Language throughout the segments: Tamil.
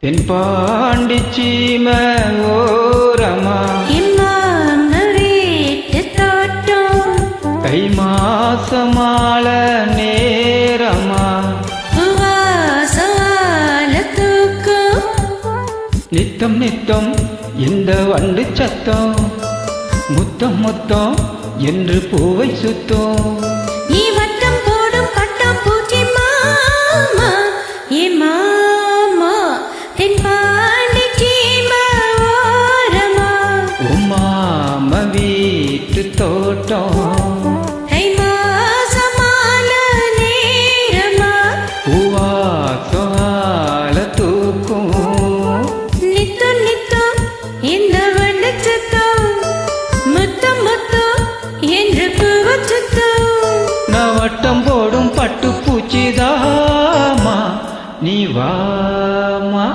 தென் பாண்டி சீமை ஓரமா வீட்டு தோட்டம் தை மாசமால நேரமா வாசவால தூக்கம் நித்தம் நித்தம் இந்த வண்டு சத்தம் முத்தம் முத்தம் என்று பூவை சுத்தம் நீ வட்டம் போடும் பட்டம் பூச்சி மாமா ஏ மாமா தென் பாண்டி சீமை ஓரமா உமாம வீட்டு தோட்டம் தை மாசமால நேரமா பூவாசமால தூக்கும் நித்தம் நித்தம் இந்த வண்டு சத்தம் முத்தம் முத்தம் என்று பூவை சுத்தம் நான் வட்டம் போடும் பட்டு பூச்சிதாமா நீ வாமா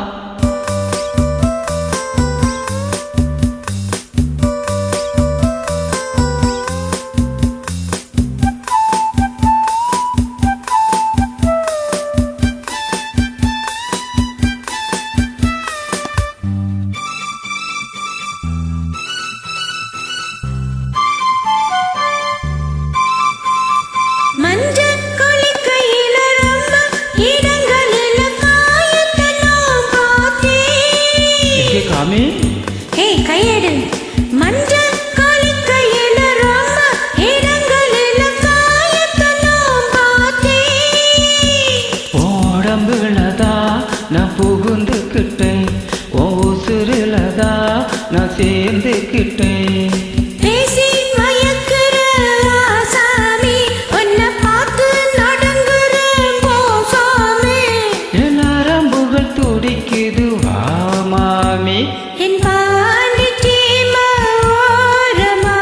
மஞ்சள் கொளிக்கையில ரொம்ப இடங்களில காயத்தை நான் பார்த்தேன். காமி ஏய் கையெடு. மஞ்சள் கொளிக்கையில ரொம்ப இடங்களில காயத்தை நான் பார்த்தேன். உடம்புலதான் நான் புகுந்துக்கிட்டேன் உசுருலதா நான் சேர்ந்துக்கிட்டேன் பேசி மயக்குற ஆசாமி, உன்னை பார்த்து நடுங்குற மோசாமி. என் நரம்புகள் துடிக்குது மாமி என் பாண்டி சீமை ஓரமா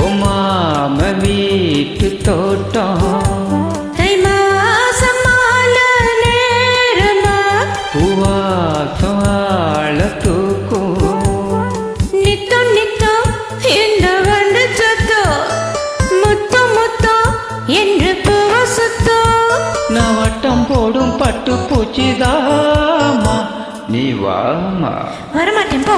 உமாம வீட்டு தோட்டம் தை மாசமால நேரமா பூவாசமால தூக்கும் நித்தம் நித்தம் இந்த வண்டு சத்தம் முத்தம் முத்தம் என்று பூவை சுத்தம் நான் வட்டம் போடும் பட்டு பூச்சிதாமா நீ வாமா வரமாட்டேன் போ.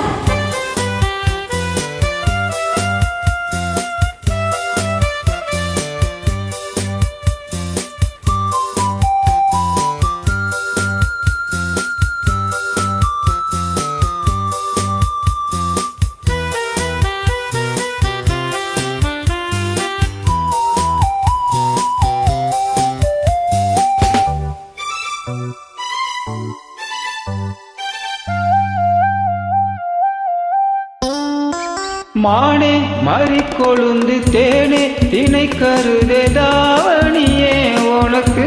மானே மறி கொழுந்து தேனே தினை கருதே தாவணியே உனக்கு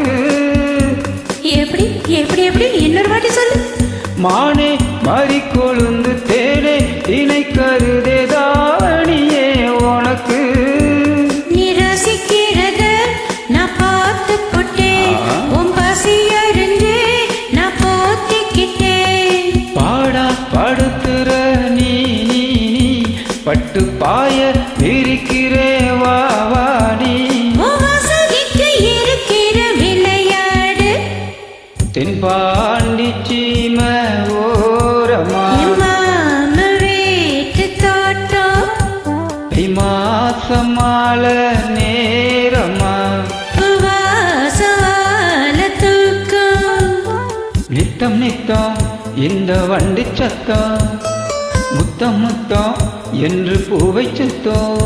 எப்படி எப்படி எப்படி இன்னொரு வாட்டி சொல்லு. மானே மறி கொழுந்து தேனே தினை கருதே தாவணியே உனக்கு நீ ரசிக்கிறத நான் பார்த்து கொட்டேன், உன் பசி அறிஞ்சு நான் போத்திக்கிட்டேன். பாடா படுத்துற நீ நீ நீ பட்டு பாய விரிக்கிறே வாவாடி உன் வசதிக்கு இருக்கிற விளையாடு தென்பாண்டி சீமை ஓரமா மாம வீட்டு தோட்டம் தை மாசமால நேரமா வாசவால தூக்கம் நித்தம் நித்தம் இந்த வண்டி சத்தம் முத்தம் முத்தம் என்று பூவை சுத்தம்